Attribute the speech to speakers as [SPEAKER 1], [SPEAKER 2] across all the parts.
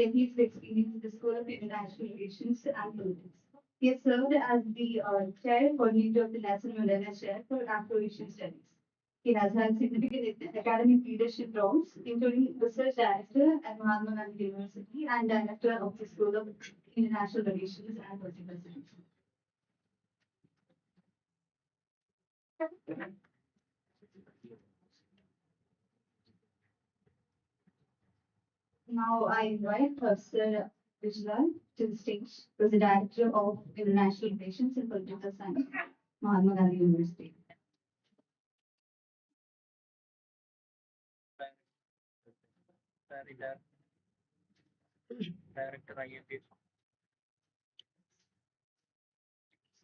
[SPEAKER 1] decades of experience in the School of International Relations and Politics. He has served as the chair coordinator of the National Mandela Chair for Afro-Asian Studies. He has had significant academic leadership roles, including research director at Mahatma Gandhi University and director of the School of International Relations and Political Science. Now I invite Professor Vijlal to the stage, who is the Director of International Relations and Political Science, Mahatma Gandhi University.
[SPEAKER 2] Director IMPSS.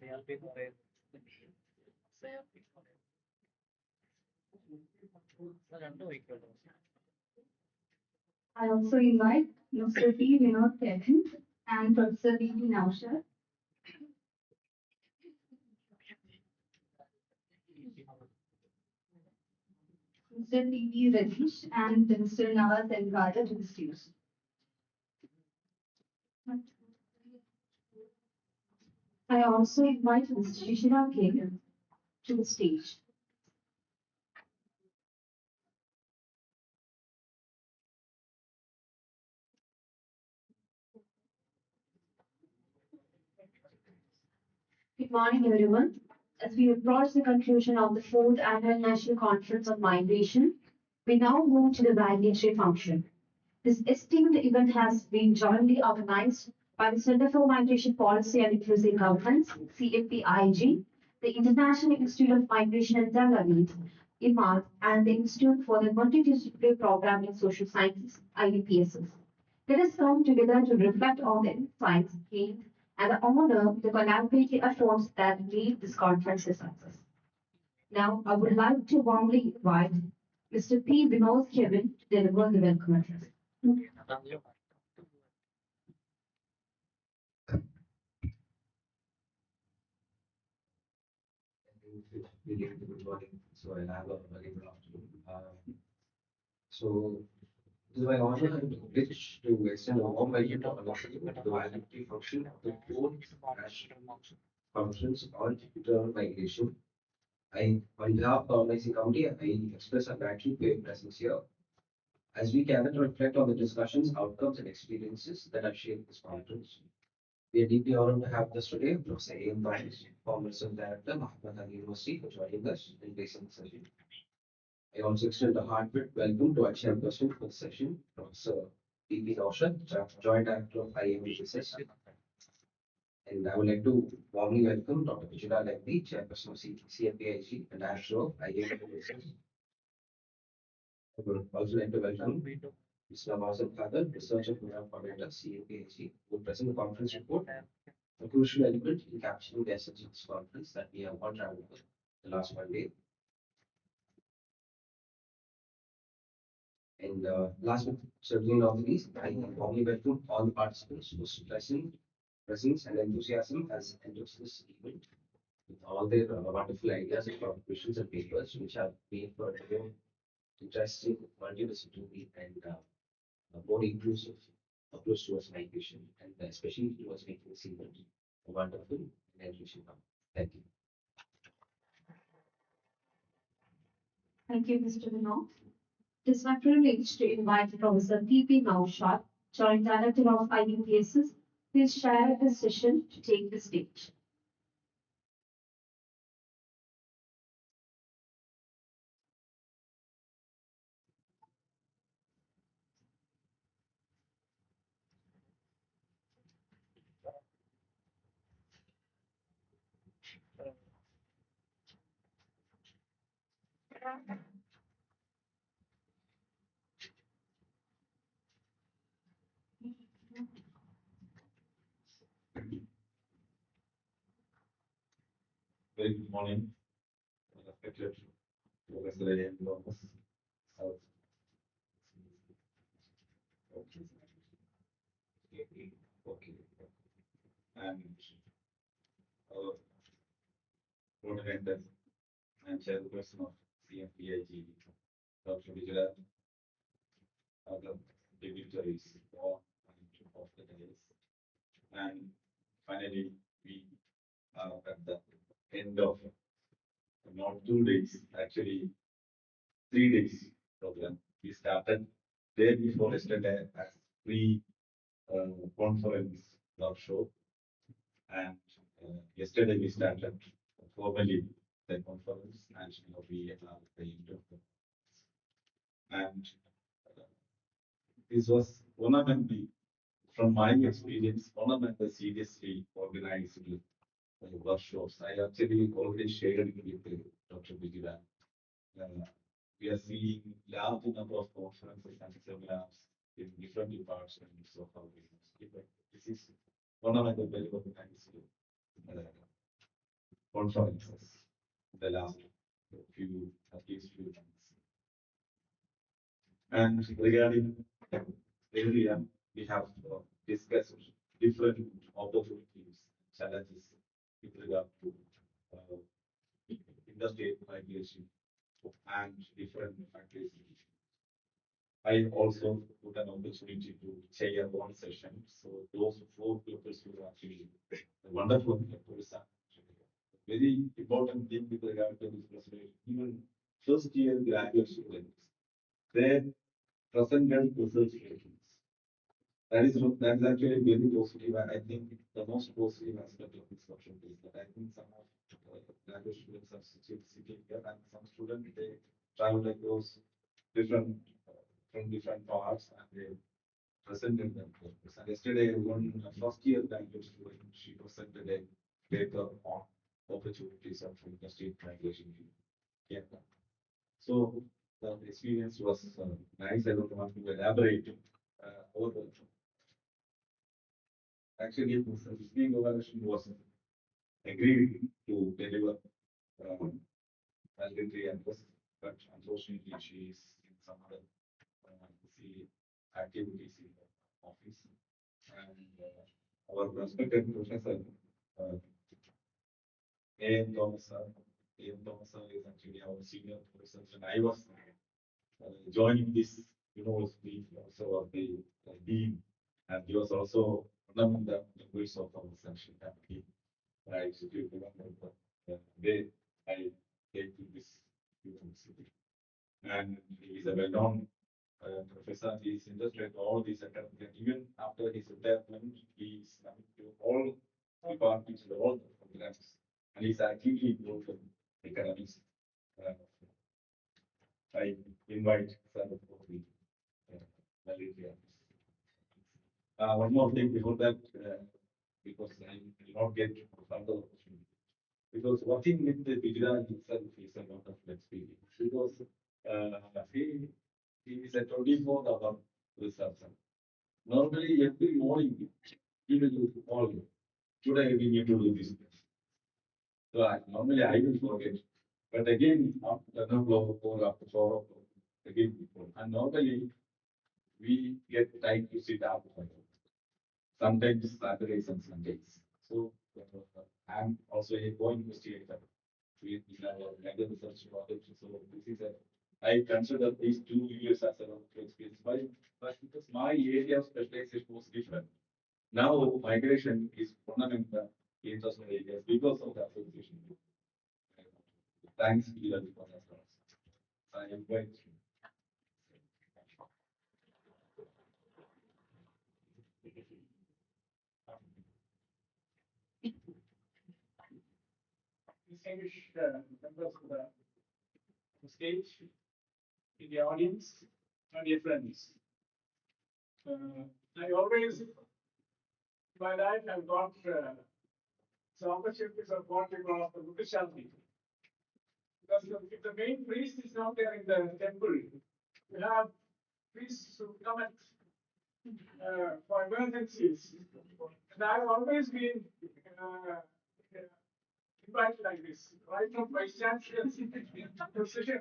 [SPEAKER 2] CLP CLP
[SPEAKER 1] I also invite Mr. P. Vinod Kevin and Professor V. P. Naushad. Mr. T. V. Radish and Mr. Nawaz Elgada to the stage. I also invite Mr. Shishira Kegan to the stage.
[SPEAKER 3] Good morning, everyone. As we approach the conclusion of the fourth annual National Conference on Migration, we now move to the validatory function. This esteemed event has been jointly organized by the Center for Migration Policy and Inclusive Governance, CMPIG, the International Institute of Migration and Development, IMAD, and the Institute for the Multidisciplinary Programming in Social Sciences, IMPSS. Let us come together to reflect on the insights gained and honor the collaborative efforts that made this conference a success. Now, I would like to warmly invite Mr. P. Vinod Kevin to deliver the welcome address.
[SPEAKER 4] Really good morning. So I'll have a very good afternoon. So it is my honor and privilege to extend a warm welcome to all of you to the validity function of the fourth national conference on internal migration. On behalf of the organizing committee, I express our gratitude for your presence here as we gather to reflect on the discussions, outcomes, and experiences that have shaped this conference. We are deeply honored to have with us today Professor A.M. Thomas, former Research Director, Mahatma Gandhi University, for joining us in placing the session. I also extend a heartfelt welcome to our chairperson for the session, Professor V.P. Naushad, Joint Director of IMPSS. And I would like to warmly welcome Dr. Vijaya Levy, Chairperson of CMPIG and Director of IMPSS. I would also like to welcome Mr. Nawaz Elgada, Research and Program Coordinator, CMPIG, who will present the conference report, a crucial element in capturing the essence of this conference that we have all traveled with the last one day. And last but certainly not least, I warmly welcome all the participants whose presence and enthusiasm has entered this event with all their wonderful ideas and contributions and papers which have made for a more interesting, multidisciplinary, and more inclusive approach towards migration, and especially towards making this event a wonderful and enriching one. Thank you.
[SPEAKER 3] Thank you, Mr. Vinod. It is my privilege to invite Professor P.P. Naushad, Joint Director of IMPSS, who will share this session to take the stage.
[SPEAKER 5] Very good morning, respected Professor A.M. Thomas. Okay. And our coordinator and chairperson of CMPIG, Dr. Vijaya, other dignitaries, 2 days, actually 3 days program. We started day before yesterday as pre conference workshop, and yesterday we started formally the conference, and now we are the end of the and this was one of the, from my experience, one of the seriously organized workshops. I actually already shared it with Dr. Bijira. We are seeing large number of conferences and seminars in different departments of our business. This is one of the very organized conferences in the last few, at least few months. And regarding area, we have discussed different opportunities, challenges with regard to interstate migration and different factors. I also put an opportunity to chair one session. So those 4 people who are actually wonderful people. Very important thing with regard to this presentation, even first year graduate students, they presented research papers. That is actually very positive, and I think the most positive aspect of this workshop is that I think some of graduate students are sitting here, and some students they travel across different from different parts, and they presented them papers. And yesterday, one first year graduate student, she presented a paper on opportunities of interstate migration in Canada. So the experience was nice. I don't want to elaborate over. Actually, the Disney Coalition was agreed to deliver validatory address, but unfortunately, she is in some other activities in the office. And our respected professor, A.M. Thomas, A.M. Thomas is actually our senior professor, and I was joining this university also of the dean, and he was also one of the members of our section committee. I should remember the day I came to this university, and he is a well-known professor. He is interested in all these academic, and even after his retirement, he is coming to all departments, all programs, and he is actively involved in academics. I invite Sir for the Valeria. One more thing before that, because I will not get further opportunity. Because working with the Bijra itself is a lot of experience. Because he is a 24-hour researcher. Normally, every morning, he will call you. Today, we need to do this. So normally, I will forget. But again, after 10 o'clock or after 4 o'clock, again, before. And normally, we get time to sit up. Sometimes Saturdays and Sundays. So I'm also a co-investigator with our legal research project. So this is a, I consider these 2 years as a lot of experience. But because my area of specialization was different. Now migration is one of the interesting areas because of the association. Thanks, Peter, for that. I invite you.
[SPEAKER 2] Distinguished members of the stage, in the audience, and dear friends. I always, in my life, I've got some opportunities of what we call the Buddhism. Because if the main priest is not there in the temple, we have priests who come at for emergencies. And I've always been invited like this, right from vice chancellor's position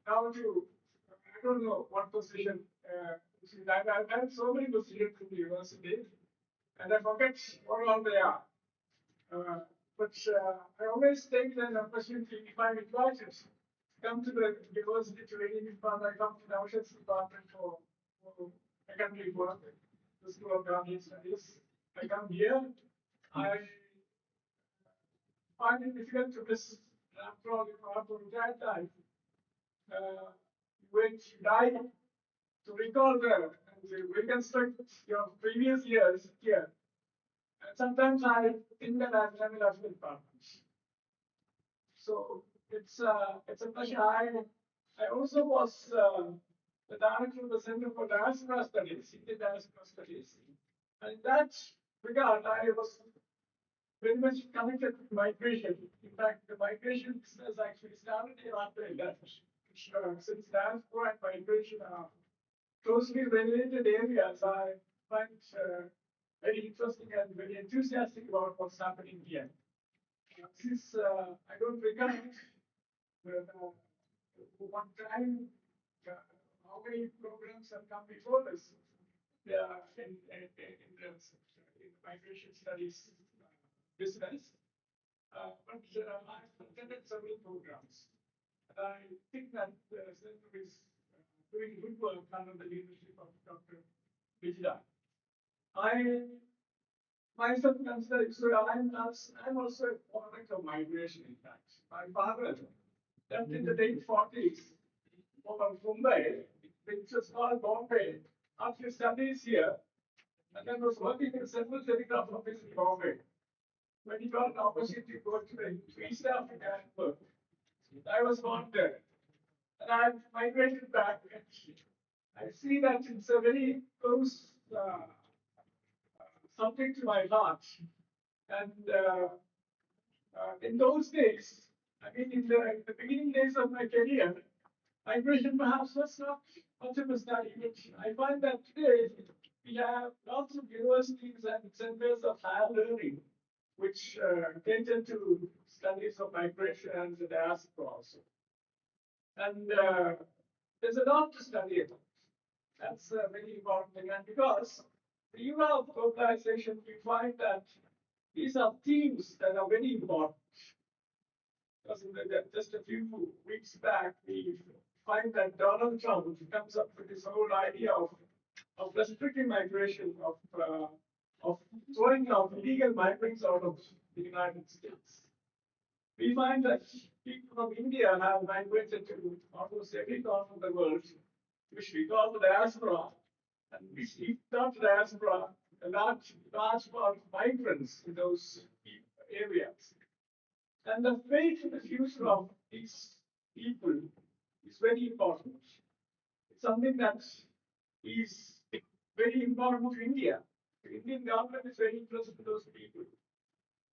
[SPEAKER 2] down to I don't know what position. I've had so many positions in the university, and I forget what all they are. But I always take the opportunity if I'm invited come to the university training department, I come to the National department for academic work, the School of Government Studies. I come here, I find it difficult to miss After all, after retired life, when you die, to recall and to reconstruct your previous years here. And sometimes I think that I've done it as with partners. So it's a pleasure. I also was the director of the Center for Diaspora Studies, Indian Diaspora Studies. And in that regard, I was very much connected to migration. In fact, the migration business actually started here after I left. Since diaspora and migration are closely related areas, I find very interesting and very enthusiastic about what's happening here. Since I don't regard one time how many programs have come before this in the migration studies business. But I've attended several programs. I think that the center is doing good work under the leadership of Dr. Vijay. I myself consider so I'm also a product of migration, in fact. My father left in the late 40s from Mumbai, which was called Bombay, after studies here, and then was working in Central Telegraph Office in Bombay. When he got an opportunity to go to East Africa and work, I was born there. And I've migrated back. I see that it's a very close subject to my heart. And in those days, I mean, in the beginning days of my career, migration perhaps was not much of a study, but I find that today we have lots of universities and centers of higher learning which cater to studies of migration and the diaspora also. And there's a lot to study about. That's a very important thing. And because the era of globalization, we find that these are themes that are very important. Because just a few weeks back, we find that Donald Trump comes up with this whole idea of restricting migration, of throwing out illegal migrants out of the United States. We find that people from India have migrated to almost every corner of the world, which we call the diaspora. And we see not diaspora, a large part of migrants in those areas. And the fate and the future of these people is very important. It's something that is very important to India. The Indian government is very interested in those people.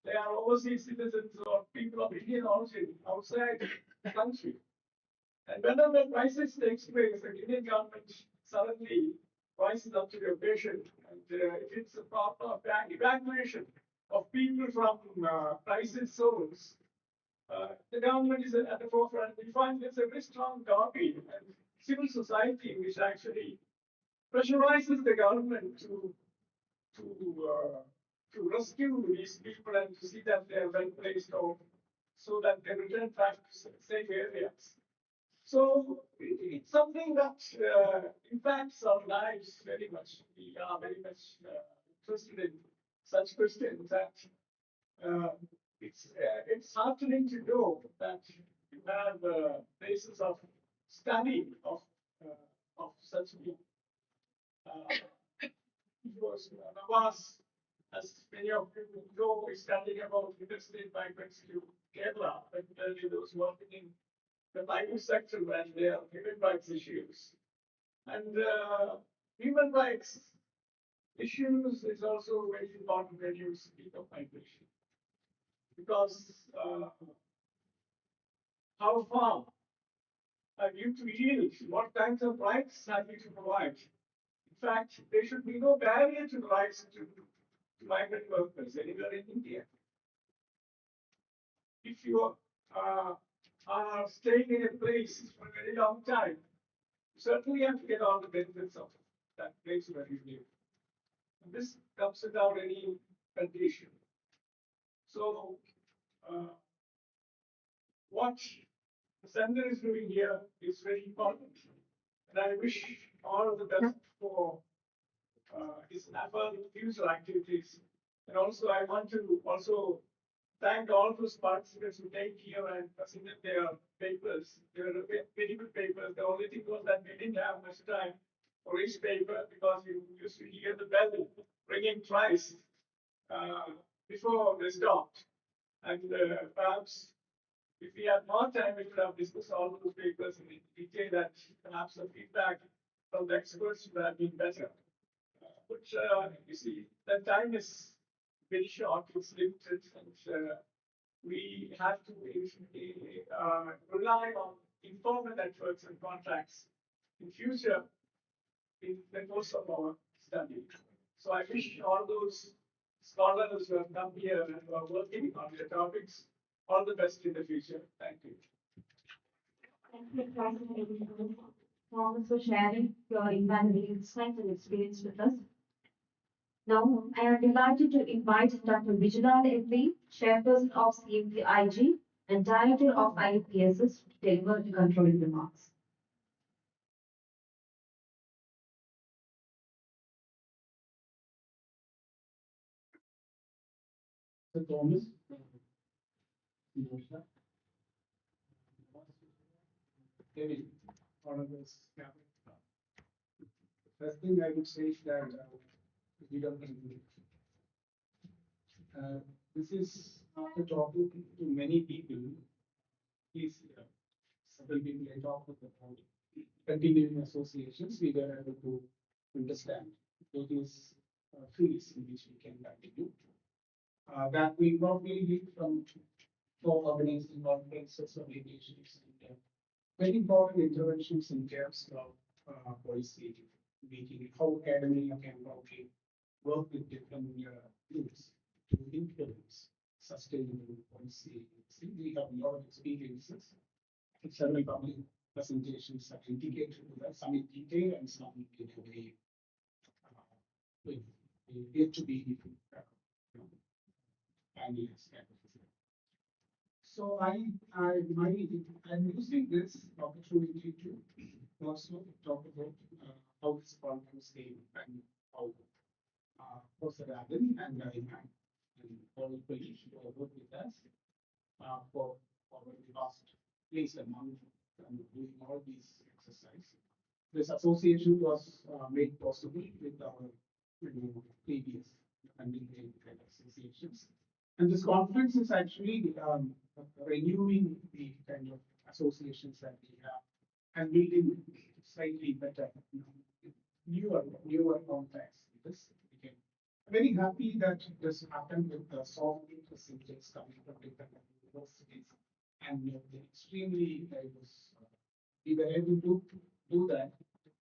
[SPEAKER 2] They are overseas citizens or people of Indian origin outside the country. And whenever a crisis takes place, the Indian government suddenly rises up to the occasion. And if it's a proper evacuation of people from crisis zones, the government is at the forefront. We find there's a very strong lobby and civil society which actually pressurizes the government to rescue these people and to see that they are well placed or so that they return back to safe areas. So it's something that impacts our lives very much. We are very much interested in such questions that it's heartening to know that you have a basis of study of such people. Because Nawaz, as many of you know, is studying about interstate migrants to Kerala, particularly those working in the migrant sector and their human rights issues. And human rights issues is also very important when you speak of migration. Because how far have you to yield? What kinds of rights have you to provide? In fact, there should be no barrier to the rights to migrant workers anywhere in India. If you are staying in a place for a very long time, you certainly have to get all the benefits of that place where you live. And this comes without any condition. So, what the center is doing here is very important. And I wish all of the best for his future activities. And also, I want to also thank all those participants who came here and presented their papers. They were very good papers. The only thing was that we didn't have much time for each paper because you used to hear the bell ringing twice before they stopped. And perhaps if we had more time, we could have discussed all those papers in detail and perhaps the feedback from the experts would have been better. But you see, the time is very short, it's limited, and we have to rely on informal networks and contacts in future in the course of our study. So I wish all those scholars who have come here and who are working on their topics all the best in the future. Thank you.
[SPEAKER 3] Thank you, Professor Thomas, for sharing your invaluable insights and experience with us. Now, I am delighted to invite Dr. Vijayal MP, Chairperson of CMPIG and Director of IMPSS, to deliver the concluding remarks.
[SPEAKER 6] So Thomas, maybe one of those. First thing I would say is that we don't need this is after talking to many people. Please, several people I talked with about continuing associations. We were able to understand various fields in which we can continue. That we probably need from co-organizing conferences or mediations and very important interventions in terms of policy making, how academia can probably work with different groups to influence sustainable policy. See, we have a lot of experiences. Several public presentations have indicated to that, some in detail and some in a way yet to be finalized. So I'm using this opportunity to also talk about how this conference came and how Professor Adam and IIMAD and all the colleagues who have worked with us for the last at least a month and doing all these exercises. This association was made possible with our previous undergraduate kind of associations. And this conference is actually renewing the kind of associations that we have and building slightly better, newer contacts with this. Again, I'm very happy that this happened with the soft percentages coming from different universities, and they're extremely diverse. We were able to do that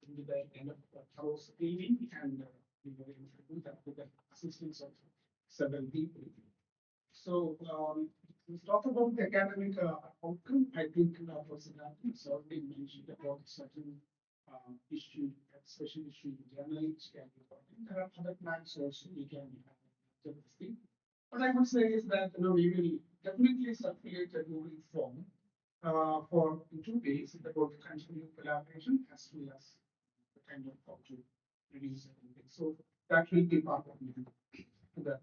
[SPEAKER 6] with the kind of thorough screening, and we were able to do that with the assistance of several people. So let's talk about the academic outcome. I think Professor Nathan has already mentioned about certain issue, special issue in journal, which can be important. There are other plans also we can have this thing. What I would say is that we will definitely circulate a Google form for in 2 days about the continued collaboration as well as the kind of how to reduce everything. So that will be part of that.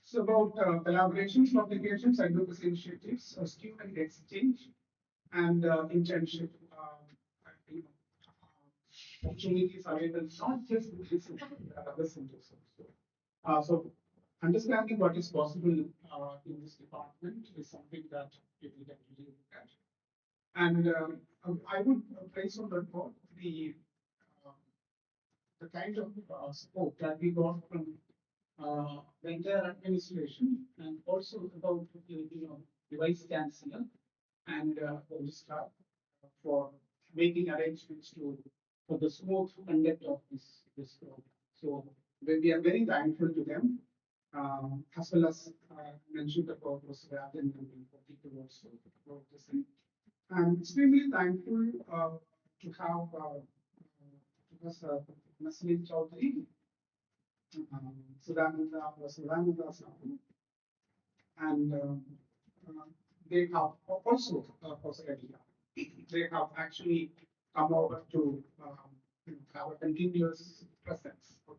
[SPEAKER 6] So about collaborations, publications, advocacy initiatives, student exchange, and internship opportunities available not just in this center, but other centers also. So understanding what is possible in this department is something that people can really look at. And I would place on record the kind of support that we got from the entire administration, and also about the vice chancellor and the staff for making arrangements for the smooth conduct of this program. So we are very thankful to them, as well as mentioned about was rather than particular also about the same. I'm extremely thankful to have Professor Nasleen Chowdhury, Sudananda was Sudananda, and they have also they have actually come over to have a continuous presence of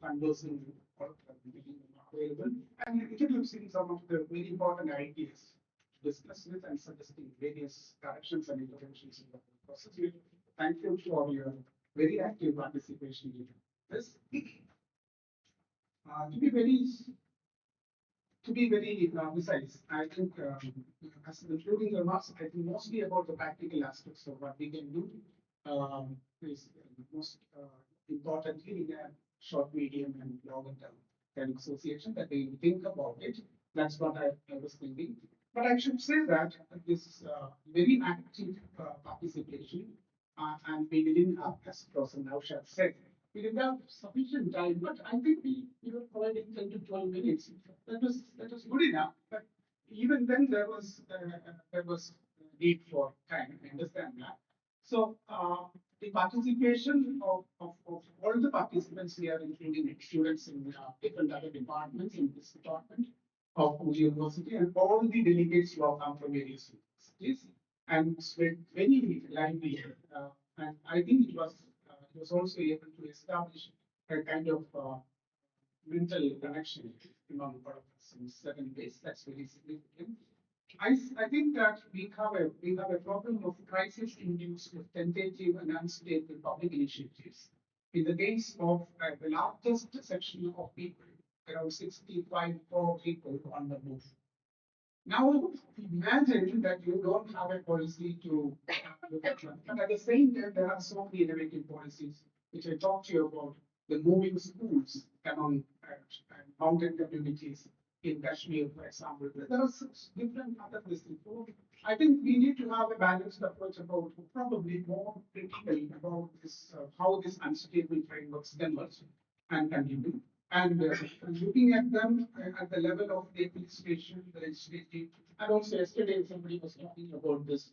[SPEAKER 6] conversing or making them available and introducing some of the very important ideas to discuss with and suggesting various directions and interventions in the process. Thank you for your very active participation in this. To be very precise, I think as including remarks, I think mostly about the practical aspects of what we can do is most importantly in a short, medium, and longer term kind of association that they think about it. That's what I was thinking. But I should say that this very active participation, and we didn't have, as Professor Naushad said, we didn't have sufficient time, but I think we were providing 10 to 12 minutes. That was good enough. But even then, there was need for time. I understand that. So the participation of all the participants here, including students in different other departments in this department of the university, and all the delegates who have come from various universities, and it's very lively. And I think it was also able to establish a kind of mental connection among all of us in certain ways. That's very significant. I think that we have a problem of crisis-induced tentative and unstable public initiatives. In the case of the largest section of people, around 65 crore people on the move. Now, imagine that you don't have a policy to look at them. But at the same time, there are so many innovative policies, which I talked to you about, the moving schools among mountain communities in Kashmir, for example. There are such different other things. So I think we need to have a balanced approach about probably more critical about this, how these unstable frameworks emerge and continue. And looking at them at the level of the administration, the legislative, and also yesterday somebody was talking about this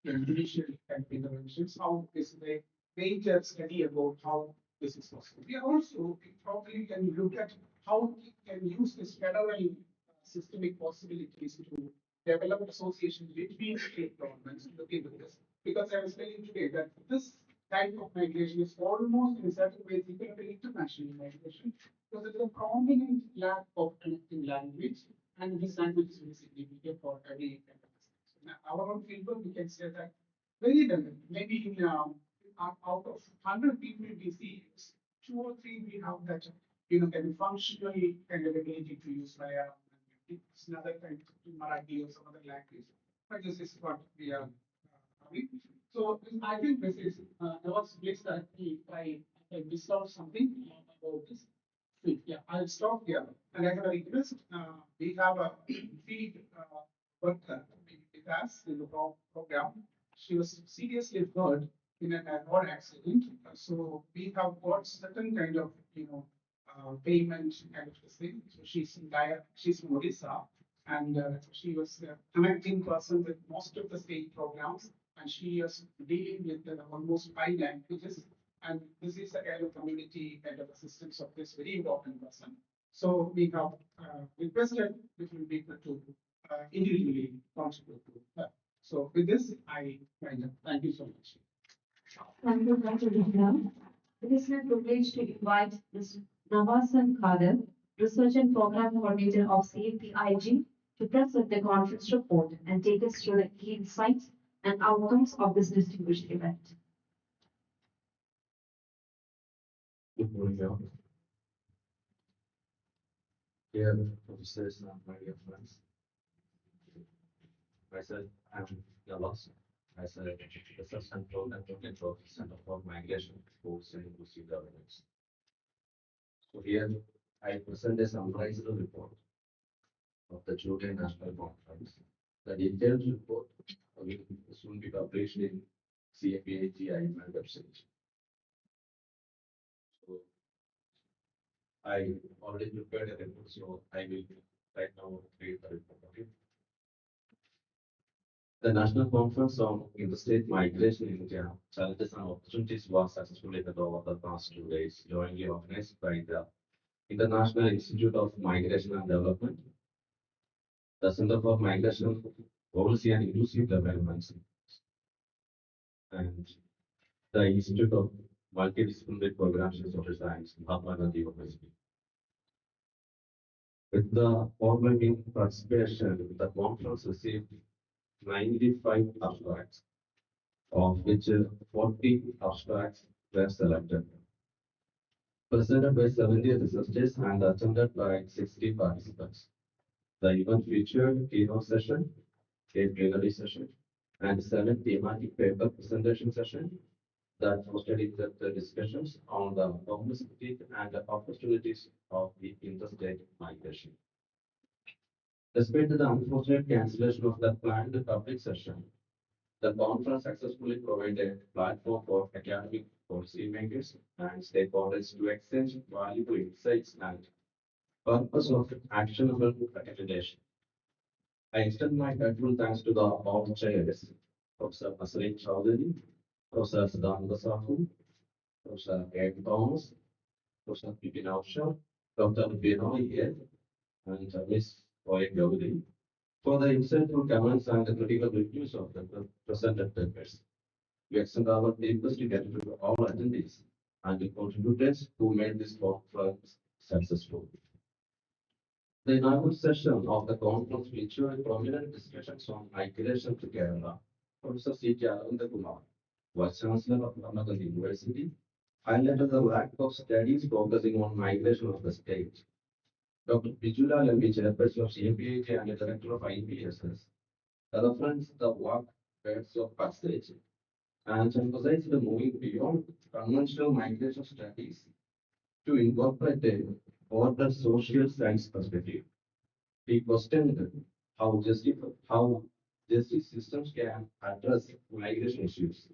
[SPEAKER 6] judicial kind of interventions, how this is a major study about how this is possible. We are also probably can look at how we can use this federal systemic possibilities to develop associations between state governments to look into this. Because I was telling today that this type of migration is almost in certain ways equal to international migration because it is a prominent lack of connecting language, and this language is very significant for every kind of business. Now, our own people, we can say that very well, maybe in out of 100 people we see, 2 or 3 we have that kind of functional kind of ability to use Malayalam. It's another kind of Marathi or some other language. But this is what we are having. So I think this is I was pleased that I missed out something about this. Yeah, I'll stop here. And I have a request. We have a field worker with us in the program. She was seriously hurt in an road accident. So we have got certain kind of payment kind of thing. So she's from Odisha, and she was a connecting person with most of the state programs, and she was dealing with almost 5 languages. And this is a kind of community kind of assistance of this very important person. So we have requested different people to individually contribute to that. So with this, I wind up. Thank you so much.
[SPEAKER 3] Thank you, Dr. Vikram. It is my privilege to invite Mr. Nawasan Khader, Research and Program Coordinator of CMPIG, to present the conference report and take us through the key insights and outcomes of this distinguished event.
[SPEAKER 4] Good morning, all. Dear officers and my dear friends, myself, I'm Nawaz. As a research and program coordinator of the Center for Migration, Sports and Inclusive Governance. So here I present a summarized report of the July National Conference. The detailed report will soon be published in CMPIG&CWAS website. So I already prepared a report, so I will right now read the report. Okay. The National Conference on Interstate Migration in India, Challenges and Opportunities was successfully held over the past 2 days, jointly organized by the International Institute of Migration and Development, the Center for Migration Policy and Inclusive Development, and the Institute of multidisciplinary programs in social science, Mahatma Gandhi University. With the overwhelming participation, the conference received 95 abstracts, of which 40 abstracts were selected. Presented by 70 researchers and attended by 60 participants. The event featured keynote session, a plenary session, and 7 thematic paper presentation sessions that hosted in-depth discussions on the complexity and opportunities of the interstate migration. Despite the unfortunate cancellation of the planned public session, the conference successfully provided a platform for academic policymakers and stakeholders to exchange valuable insights and purpose of actionable recommendation. I extend my grateful thanks to the board chairs, Professor Nasreen Chowdhury, Professor Siddhanta Sahu, Professor Ed Thomas, Professor Bipin Avshar, Dr. Binoy Ed, and Ms. Roy Gowdy for the insightful comments and the critical reviews of the presented papers. We extend our deepest gratitude to all attendees and the contributors who made this conference successful. The inaugural session of the conference featured prominent discussions on migration to Kerala. Professor C.T. Aravindakumar, Vice Chancellor of Mahatma University, highlighted the lack of studies focusing on migration of the state. Dr. Bijula Lambi, Chairperson of CMPIG and Director of IMPSS, referenced the work birds of passage and emphasized the moving beyond conventional migration studies to incorporate a broader social science perspective. He questioned how justice systems can address migration issues,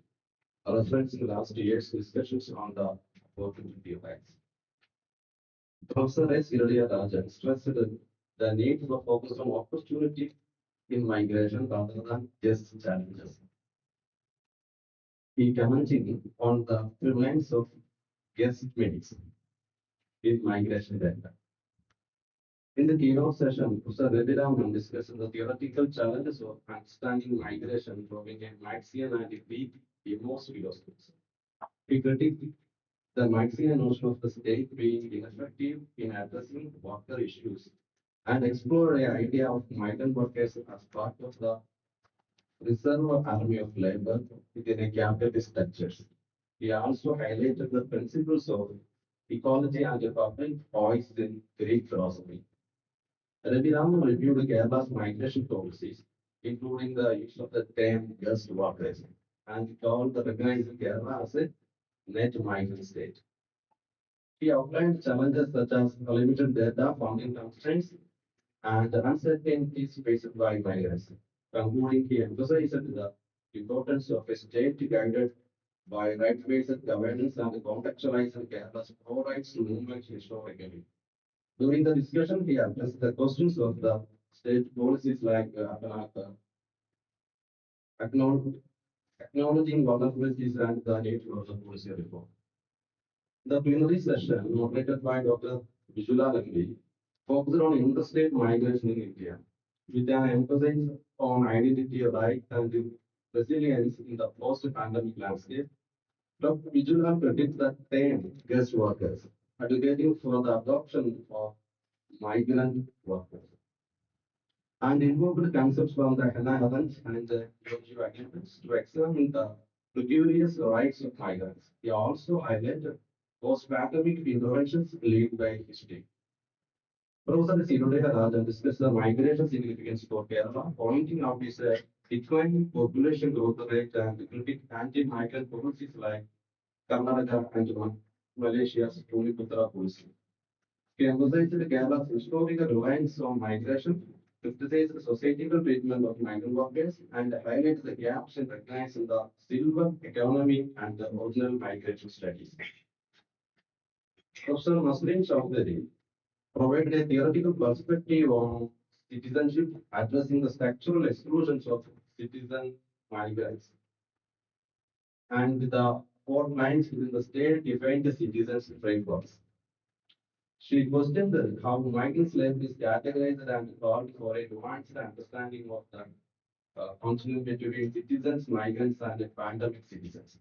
[SPEAKER 4] referencing last year's discussions on the opportunity rights. Professor S. Rajan stressed the need for focus on opportunity in migration rather than just challenges. He commenting on the prevalence of guest mates in migration data. In the keynote session, Professor Reddy discussed the theoretical challenges of understanding migration from a Marxian and Greek demos philosophies. He critiqued the Marxian notion of the state being ineffective in addressing worker issues and explored the idea of migrant workers as part of the reserve army of labor within a capitalist structures. He also highlighted the principles of ecology and public voice in Greek philosophy. Rajaram reviewed Kerala's migration policies, including the use of the term guest workers, and called the recognizing Kerala as a net migrant state. He outlined challenges such as limited data, funding constraints, and uncertainties faced by migrants. Concluding, he emphasized the importance of a state guided by right-based governance and contextualizing Kerala's pro-rights movement historically. During the discussion, he addressed the questions of the state policies like acknowledge- acknowledging vulnerabilities and the need for the policy reform. The plenary session, moderated by Dr. Vishula Lambi, focused on interstate migration in India, with an emphasis on identity, right, and resilience in the post-pandemic landscape. Dr. Vijula predicts the term guest workers, advocating for the adoption of migrant workers, and invoked concepts from the Hannah and the MGU agreements to examine the precarious rights of migrants. He also highlighted post-pandemic interventions led by history. Professor Sirodeha Rajan discussed the migration significance for Kerala, pointing out its declining population growth rate and critic anti-migrant policies like Karnataka and Malaysia's Puliputra policy. He emphasized Kerala's historical reliance on migration, criticized the societal treatment of migrant workers, and highlighted the gaps in recognizing the silver economy and the original migration studies. Professor Nasreen Chowdhury provided a theoretical perspective on citizenship, addressing the structural exclusions of citizen migrants and the four lines within the state defined the citizens frameworks. She questioned how migrants' labor is categorized and called for a nuanced understanding of the continuum between citizens, migrants, and pandemic citizens.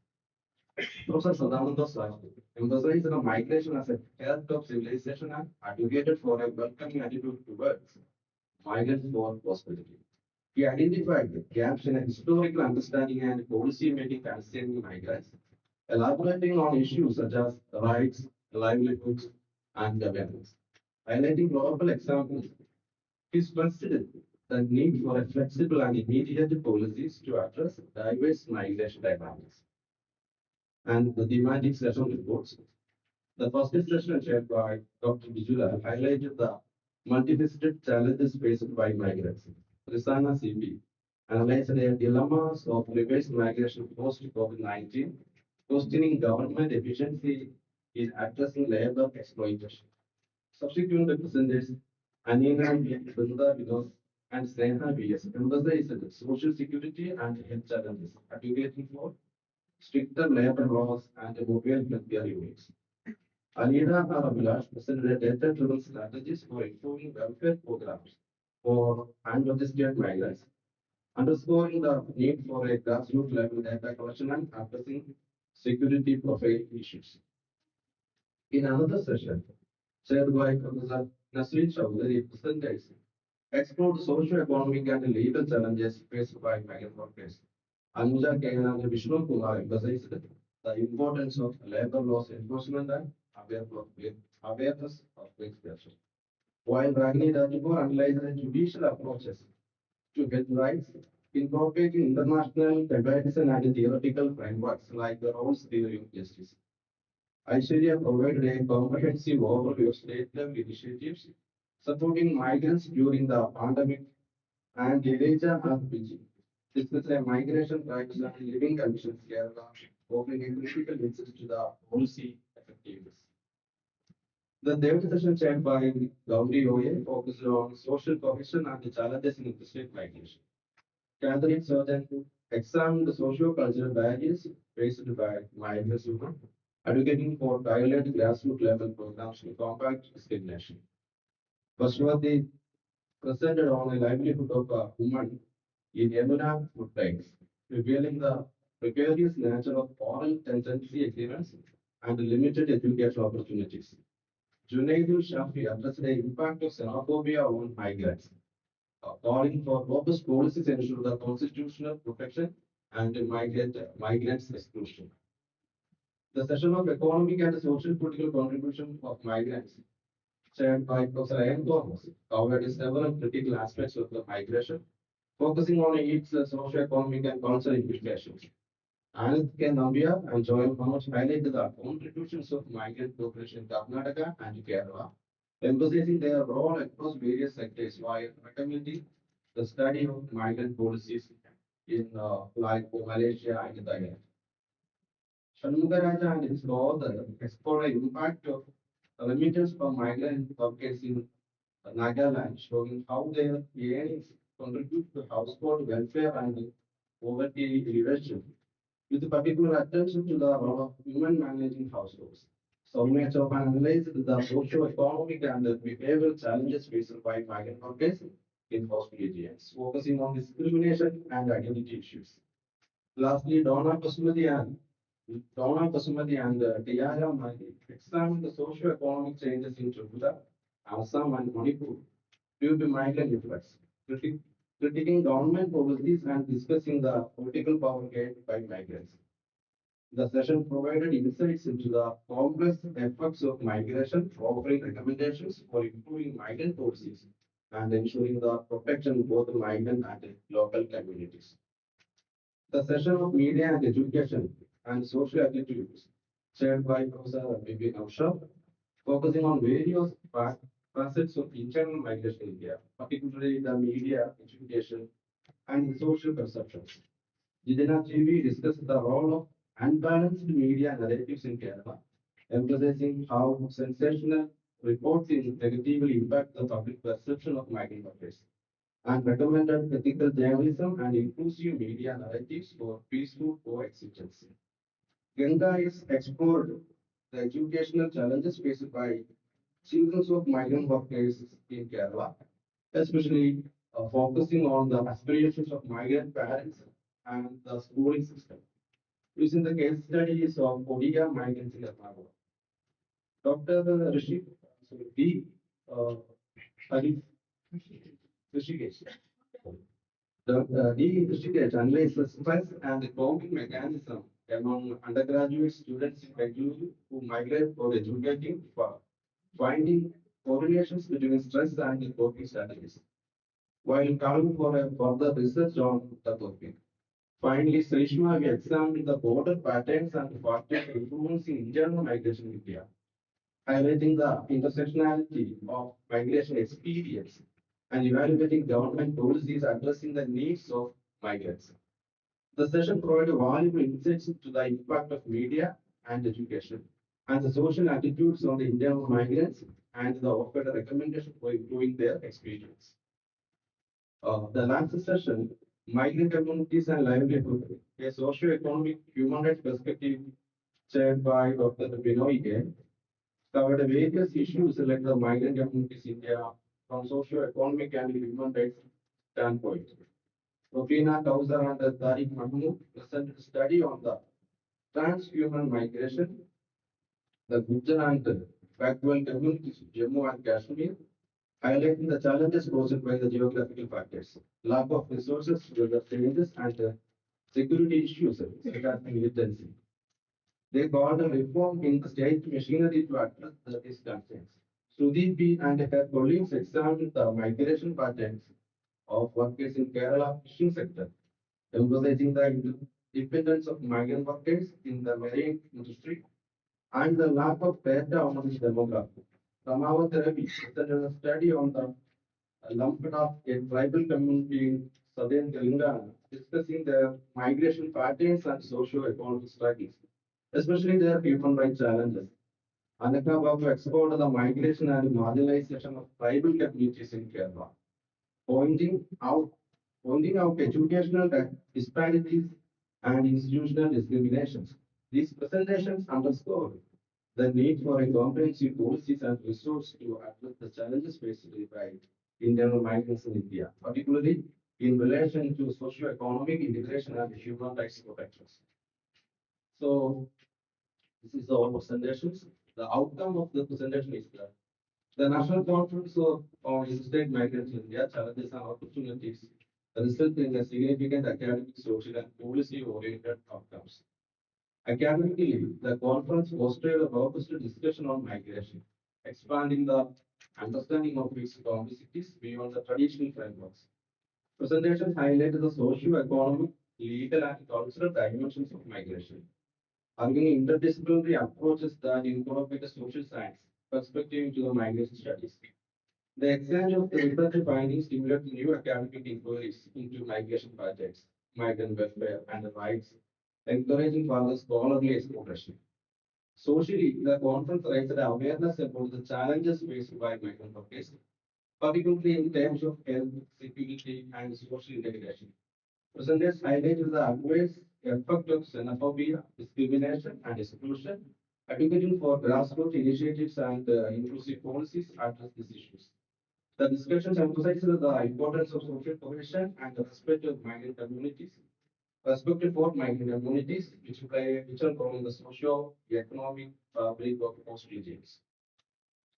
[SPEAKER 4] Professor Sadananda Swami emphasized the migration as a health of civilization and advocated for a welcoming attitude towards migrants for prosperity. He identified the gaps in historical understanding and policy making concerning migrants, elaborating on issues such as rights, livelihoods, and governance. Highlighting global examples, he stressed the need for a flexible and immediate policies to address diverse migration dynamics. And the thematic session reports. The first session chaired by Dr. Bijula highlighted the multifaceted challenges faced by migrants. Risana CP analyzed the dilemmas of reverse migration post COVID-19, questioning government efficiency in addressing labor exploitation. Subsequent presenters Anina Brinda Vinod and Sneha VS emphasized social security and health challenges, advocating for stricter labor laws and mobile healthcare units. Alida Abhilash presented data-driven strategies for improving welfare programs for unregistered migrants, underscoring the need for a grassroots level data collection and addressing security profile issues. In another session, chaired by Professor Nasreen Chowdhury, presenters explored socio-economic and legal challenges faced by migrant workers. Anuja Kayan and Vishnu Kumar emphasized the importance of labor laws enforcement and awareness of expression. While Ragini Rajapur analyzed the judicial approaches to health rights, incorporating international comparison and theoretical frameworks like the Rawls theory of justice. Aishwarya provided a comprehensive overview of state-level initiatives supporting migrants during the pandemic, and Gireja RPG discussed a migration rights and living conditions Kerala, offering a critical insight to the policy effectiveness. The third session chaired by Gauri Oye focused on social cohesion and the challenges in interstate migration. Catherine Surgeon examined the socio-cultural barriers faced by migrants women, advocating for tailored grassroots level programs to combat discrimination. Vashwati presented on the livelihood of a woman in Yamuna food banks, revealing the precarious nature of foreign tenancy agreements and limited education opportunities. Junaidul Shafi addressed the impact of xenophobia on migrants, calling for robust policies to ensure the constitutional protection and migrants' exclusion. The session of economic and social political contribution of migrants, chaired by Professor Ian Thomas, covered several critical aspects of the migration, focusing on its socio-economic and cultural implications. Anand K. Nambia and Joel Manoj highlighted the contributions of migrant population in Karnataka and Kerala, emphasizing their role across various sectors while recommending the study of migrant policies in like Malaysia and Thailand. Shanmugaraja and his author explore the impact of remittance from migrant workers in Nagaland, showing how their earnings contribute to household welfare and poverty reduction, with particular attention to the role of women managing households. Soumya Chauhan analyzed the socio-economic and behavioral challenges faced by migrant workers in hospitality areas, focusing on discrimination and identity issues. Lastly, Donna Pasumati and Tiara Mali examined the socio-economic changes in Tripura, Assam, and Manipur due to migrant influx, critiquing government policies and discussing the political power gained by migrants. The session provided insights into the complex effects of migration, offering recommendations for improving migrant policies and ensuring the protection of both migrant and local communities. The session of media and education and social attitudes, chaired by Professor Bibi Naushad, focusing on various facets of internal migration in India, particularly the media, education, and social perceptions. Jitendra GB discussed the role of unbalanced media narratives in Kerala, emphasizing how sensational reports negatively impact the public perception of migrant workers, and recommended ethical journalism and inclusive media narratives for peaceful coexistence. Ganga is explored the educational challenges faced by children of migrant workers in Kerala, especially focusing on the aspirations of migrant parents and the schooling system. using the case studies of Korea migrants in Ecuador. Dr. D. Uh, Arif Rishikesh. The D. Rishikesh analyzed the stress and the coping mechanism among undergraduate students in MGU who migrate for educating for finding correlations between stress and the coping strategies, while calling for a further research on the topic. Finally, Srishma examined the border patterns and factors influencing internal migration in India, highlighting the intersectionality of migration experience and evaluating government policies addressing the needs of migrants. The session provided valuable insights into the impact of media and education and the social attitudes on the internal migrants and the offered a recommendation for improving their experience. The last session, Migrant Communities and Livelihood, a socio-economic human rights perspective chaired by Dr. Binoy, covered various issues like the migrant communities in India from socio-economic and human rights standpoint. Rofina Kausar and Tariq Mahmood presented a study on the transhuman migration, the Gujar and backward communities of Jammu and Kashmir, highlighting the challenges posed by the geographical factors, lack of resources, weather changes, and security issues such as militancy. They called a reform in the state machinery to address these concerns. Sudeep B. and her colleagues examined the migration patterns of workers in Kerala fishing sector, emphasizing the dependence of migrant workers in the marine industry and the lack of data on this demographic. Ramawa Therapy presented a study on the lumped of a tribal community in southern Telangana, discussing their migration patterns and socio-economic struggles, especially their human rights challenges. Anaka Babu explored the migration and marginalization of tribal communities in Kerala, pointing out pointing out educational disparities and institutional discriminations. These presentations underscore the need for a comprehensive policies and resources to address the challenges faced by internal migrants in India, particularly in relation to socio-economic integration and human rights protections. So this is our presentations. The outcome of the presentation is that the National Conference on Interstate Migrants in India Challenges and Opportunities result in a significant academic, social, and policy-oriented outcomes. Academically, the conference fostered a robust discussion on migration, expanding the understanding of its complexities beyond the traditional frameworks. Presentations highlighted the socio-economic, legal, and cultural dimensions of migration, arguing interdisciplinary approaches that incorporate the social science perspective into the migration studies. The exchange of the research findings stimulated new academic inquiries into migration patterns, migrant welfare, and rights, encouraging further scholarly exploration. Socially, the conference raised awareness about the challenges faced by migrant workers, particularly in terms of health, security, and social integration. Presenters highlighted the adverse effect of xenophobia, discrimination, and exclusion, advocating for grassroots initiatives and inclusive policies to address these issues. The discussions emphasized the importance of social cohesion and the respect for migrant communities, which play a vital role in the socio-economic fabric of most regions.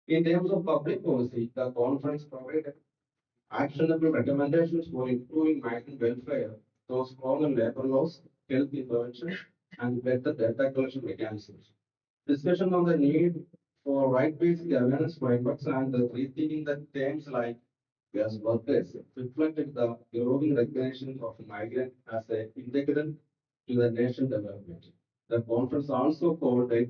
[SPEAKER 4] In terms of public policy, the conference provided actionable recommendations for improving migrant welfare through stronger labor laws, health intervention, and better data collection mechanisms. Discussion on the need for right-based governance frameworks and rethinking the terms like as workers reflected the growing recognition of migrant as an integral to the nation development. The conference also called a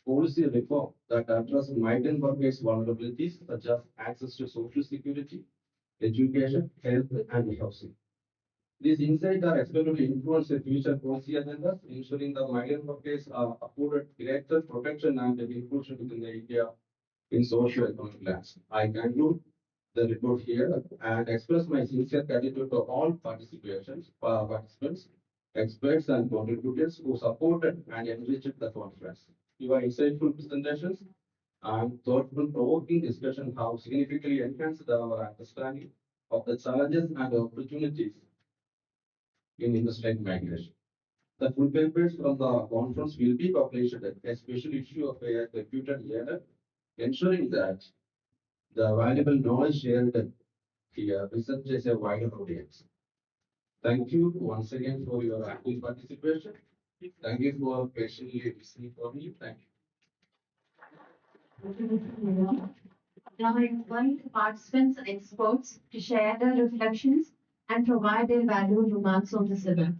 [SPEAKER 4] policy reform that address migrant workers' vulnerabilities such as access to social security, education, health, and housing. These insights are expected to influence the future policy agendas, ensuring that migrant workers are afforded greater protection and inclusion within the India in socio-economic lands. I conclude the report here and express my sincere gratitude to all participants, experts, and contributors who supported and enriched the conference. Your insightful presentations and thoughtful provoking discussion have significantly enhanced our understanding of the challenges and opportunities in interstate migration. The full papers from the conference will be published at a special issue of a reputed journal, ensuring that the valuable knowledge shared here reaches a wider audience. Thank you once again for your active participation. Thank you for patiently listening for me. Thank you.
[SPEAKER 3] Now I invite the participants and experts to share their reflections and provide their valuable remarks on this event.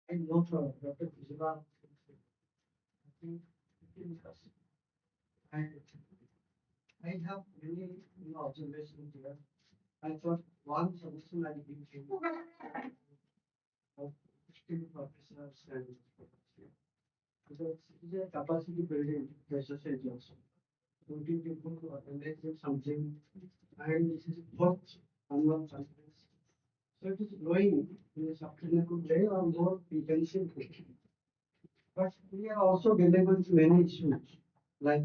[SPEAKER 7] And not Dr. Vijay. I think and I have many observations here. I thought one solution I give to of still professors and because it is a capacity building exercise also. Putting people to organize something and this is what annual conference. So it is growing in a sustainable way or more intensive way. But we are also dealing to many issues like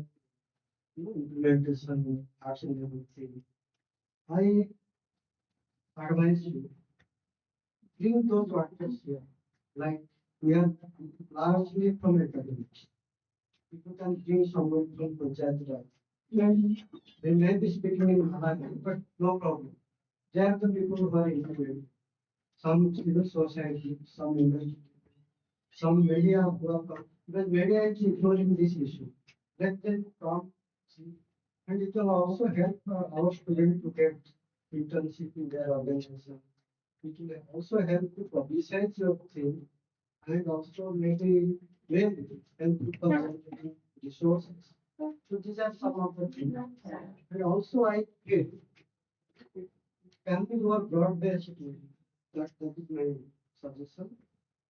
[SPEAKER 7] implementation, action everything. I advise you bring those factors here. Like we are largely from academics. People can bring someone from Panchayat Raj. They may be speaking in Malay, but no problem. They are the people who are integrated. Some civil society, some industry, some media who are because media is ignoring this issue. Let them come, see, and it will also help our students to get internship in their organization. It will also help to publicize your thing and also maybe help to provide resources. So these are some of the things. And also I get it can be more broad-based. That is my suggestion.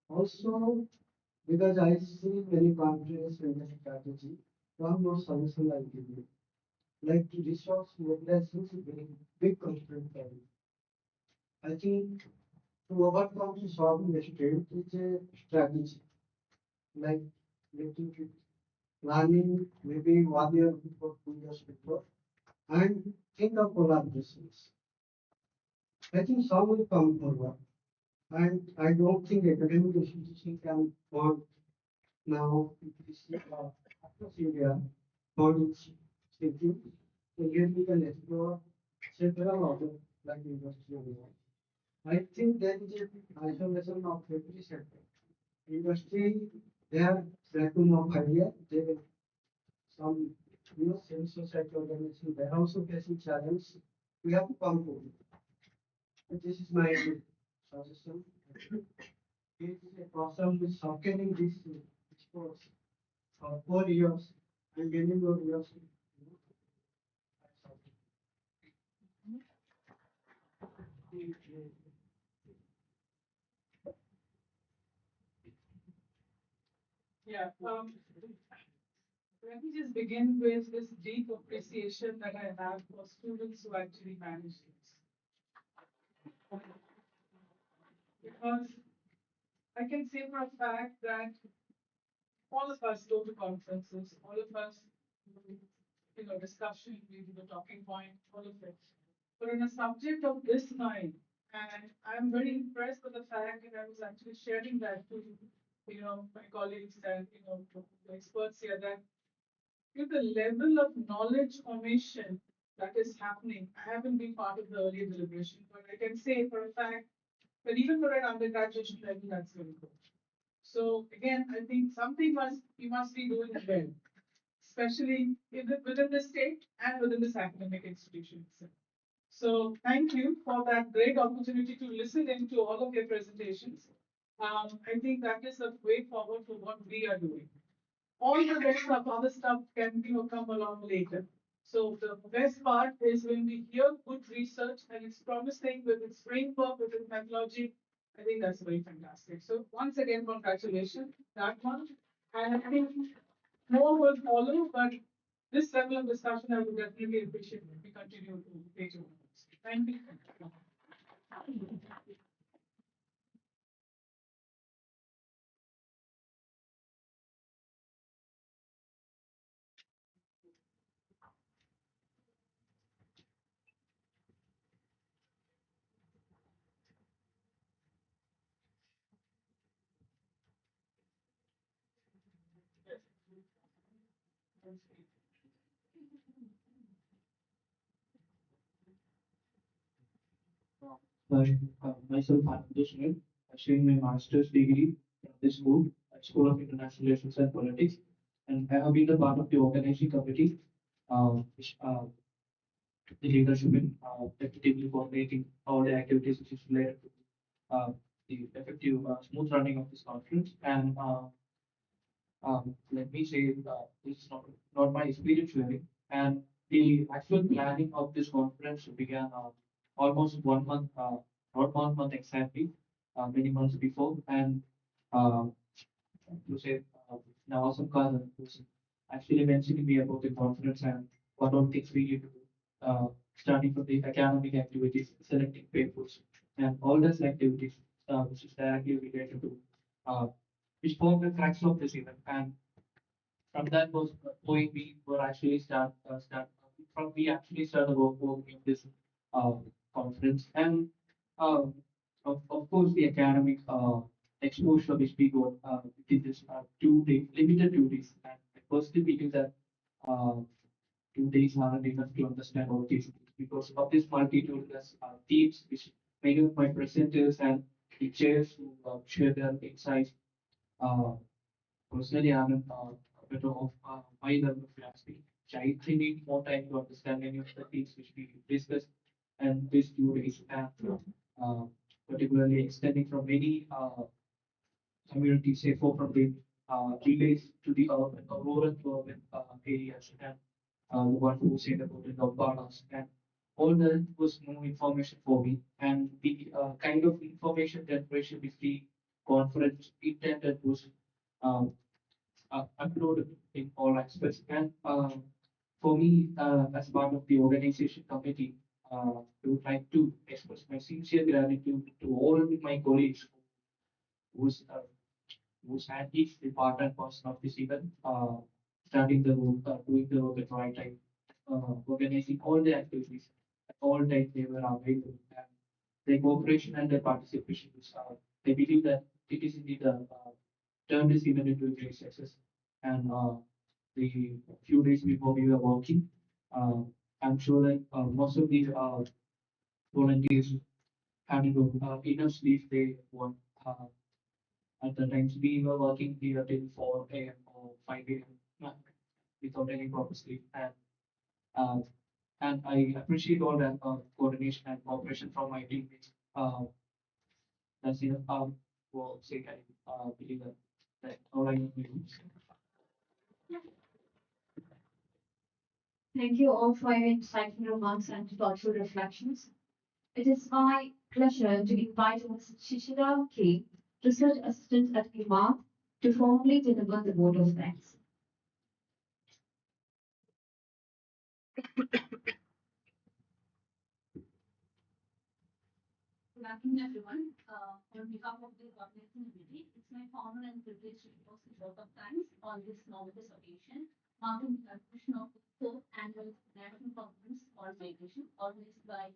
[SPEAKER 7] Also, because I see many countries in the strategy, one more solution I give you. Like the resource mobilization is a very big constraint for me. I think to overcome the solving the state is a strategy. Like making it planning maybe 1 year before, 2 years before, and think of collaborations. I think some will come forward. And I don't think academic institution can fund now this across India fund its thinking. So here we can explore several other like industry and all. I think there is a isolation of every sector. Industry, they are vacuum of idea. They some civil society organization, they are also facing challenge. We have to come to it. This is my suggestion. It's a process with softening this sports for 4 years and getting more years.
[SPEAKER 2] Yeah, let me just begin with this deep appreciation that I have for students who actually manage this. Because I can say for a fact that all of us go to conferences, all of us, discussion, we do the talking point, all of it. But in a subject of this kind, and I'm very impressed with the fact that I was actually sharing that to, my colleagues and, the experts here that the level of knowledge formation that is happening. I haven't been part of the earlier deliberation, but I can say for a fact that even for an undergraduate level, that's very good. So again, I think something we must be doing well, especially within the state and within this academic institution itself. So thank you for that great opportunity to listen into all of your presentations. I think that is the way forward for what we are doing. All the rest of other stuff can come along later. So the best part is when we hear good research and it's promising with its framework, with its methodology. I think that's very fantastic. So once again, congratulations, that one. And I think more will follow, but this level of discussion I would definitely appreciate if we continue to later on. Thank you.
[SPEAKER 8] Myself, I'm Dushin, pursuing my master's degree from this school, School of International Relations and Politics, and I have been a part of the organizing committee, which the leadership in effectively coordinating all the activities which is related to the effective smooth running of this conference. And let me say this is not my experience sharing. And the actual planning of this conference began almost 1 month, not 1 month exactly, many months before. And uh, to say Nawazam Khan was actually mentioning me about the conference and what all things we need to do, starting from the academic activities, selecting papers, and all those activities which is directly related to uh, which form the cracks of this event. And from that was point we were actually start from we actually started working in this uh, conference. And um, of course the academic exposure which we got within this 2 day limited 2 days. And I personally believe that uh, 2 days aren't enough to understand all these things because of this multitudinous themes which many of my presenters and the chairs who share their insights. uh, Personally, I'm a bit of my level of philosophy, which I need more time to understand many of the things which we discussed and these 2 days, and uh, particularly extending from many communities, say, from the village to the urban, rural to urban areas, and the one who said about the Lompanas, and all that was new information for me, and the kind of information generation which the conference intended was. Um, upload in all aspects. And for me, as part of the organization committee, I would like to express my sincere gratitude to all my colleagues who's uh, who's had each the part and parcel of this event, starting the work, doing the work at right time, organizing all the activities at all times they were available. And their cooperation and their participation is, I believe that it is indeed turned this event into a great success. And the few days before we were working, uh, I'm sure that most of the volunteers had enough sleep. They want at the times we were working here till 4 a.m. or 5 a.m. Without any proper sleep. Uh, and I appreciate all that coordination and cooperation from my teammates. That's enough for say I believe that all I need to do.
[SPEAKER 3] Thank you all for your insightful remarks and thoughtful reflections. It is my pleasure to invite Ms. Shishira K, Research Assistant at IMPSS, to formally deliver the vote of thanks.
[SPEAKER 9] Good afternoon, everyone. On behalf of the organizing committee, it's my honor and privilege to propose the vote of thanks on this momentous occasion, marking the conclusion of the fourth annual National Conference on Migration, organized by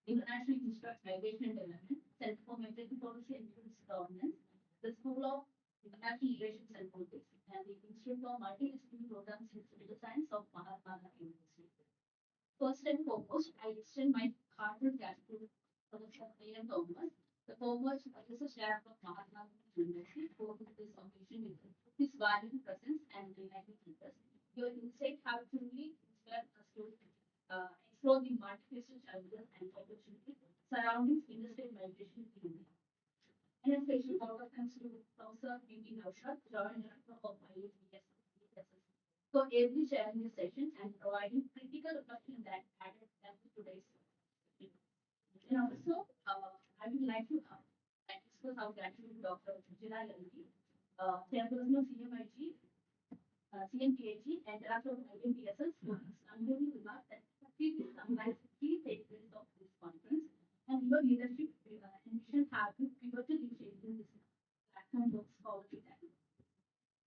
[SPEAKER 9] International Institute of Migration and Development, Center for Migration Policy and Business Governance, the School of International Relations and Politics, and the Institute for Multidisciplinary Programs in Civil Science of Mahatma Gandhi University. First and foremost, I extend my heartfelt gratitude to the Ian Thomas, the foremost research director of Mahatma Gandhi University, for this occasion with his valuable presence and enlightening interest. Your insight have truly inspired us to explore the multifaceted challenges and opportunities surrounding interstate migration in India. And a special vote of thanks to Professor B.B. Naushad, Joint Director of IIMAD, for every sharing the session and providing critical reflection that added depth to today's topic. And also, I would like to express our gratitude to Dr. Jila Lalji, Chairperson of CMIG, CMPIG, and Director of IMPSS, for his unwavering remarks that completely summarize key takeaways of this conference. And your leadership and mission have been pivotal in shaping this platform of scholarly time.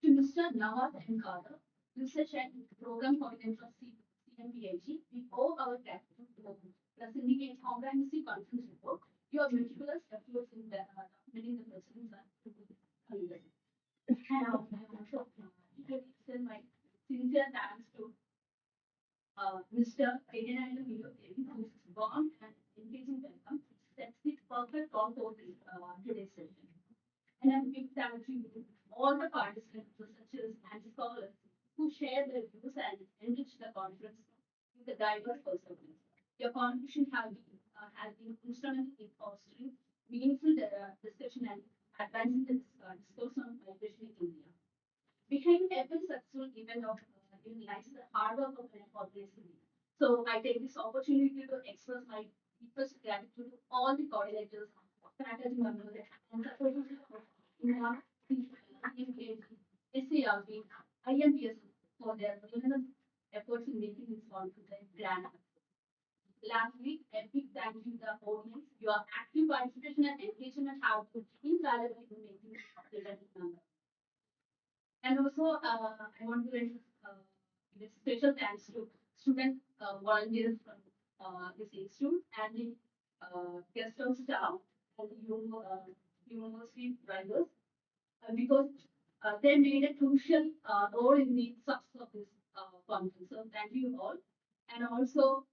[SPEAKER 9] To Mr. Nawaz and Kader, Research and Program Coordinator of CMPIG, we owe our gratitude to presenting a comprehensive conference report. Your meticulous efforts in documenting the proceedings are commendable. And I also extend my sincere thanks to this today's session. And a big thank you to all the participants, researchers, and scholars who share their views and enrich the conference with a diverse perspective. Your contribution has been instrumental in fostering meaningful discussion and advancing the discourse on migration in India. Behind every successful event of in lies the hard work of an organization. So I take this opportunity to express my deepest gratitude to all the coordinators, faculty members, and supporters of IMPSS, SARP, IMPSS for their relentless efforts in making this conference grand. Lastly, a big thank you to the audience. Your active participation and engagement have been invaluable in making this event number. And also, I want to give a special thanks to student volunteers from this institute and the guest house staff and the university drivers because they made a crucial role in the success of this conference. So thank you all. And also,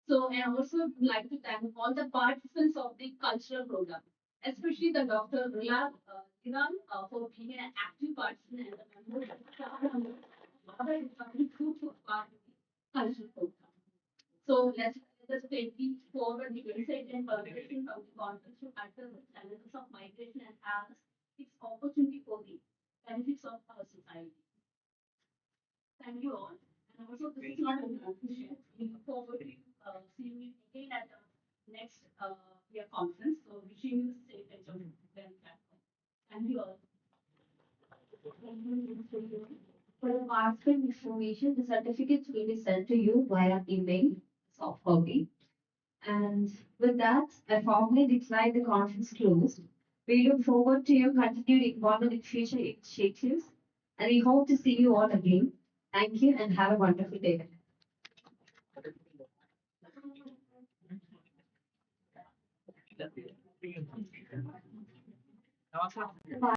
[SPEAKER 9] I also would like to thank all the participants of the cultural program, especially the Dr. Rilal for being an active participant and a member of the staff and other department who took part in the cultural program. So let's take it forward the insight and collaboration of the conference to address the challenges of migration and harness its opportunity for the benefits of our society. Thank you all. And also, this is not a conclusion. We look forward to seeing you again at the next year conference. So, wishing you safe and joyful platform. Thank you all.
[SPEAKER 3] For the participant information, the certificates will be sent to you via email, soft copy. And with that, I formally declare the conference closed. We look forward to your continued involvement in future initiatives, and we hope to see you all again. Thank you and have a wonderful day.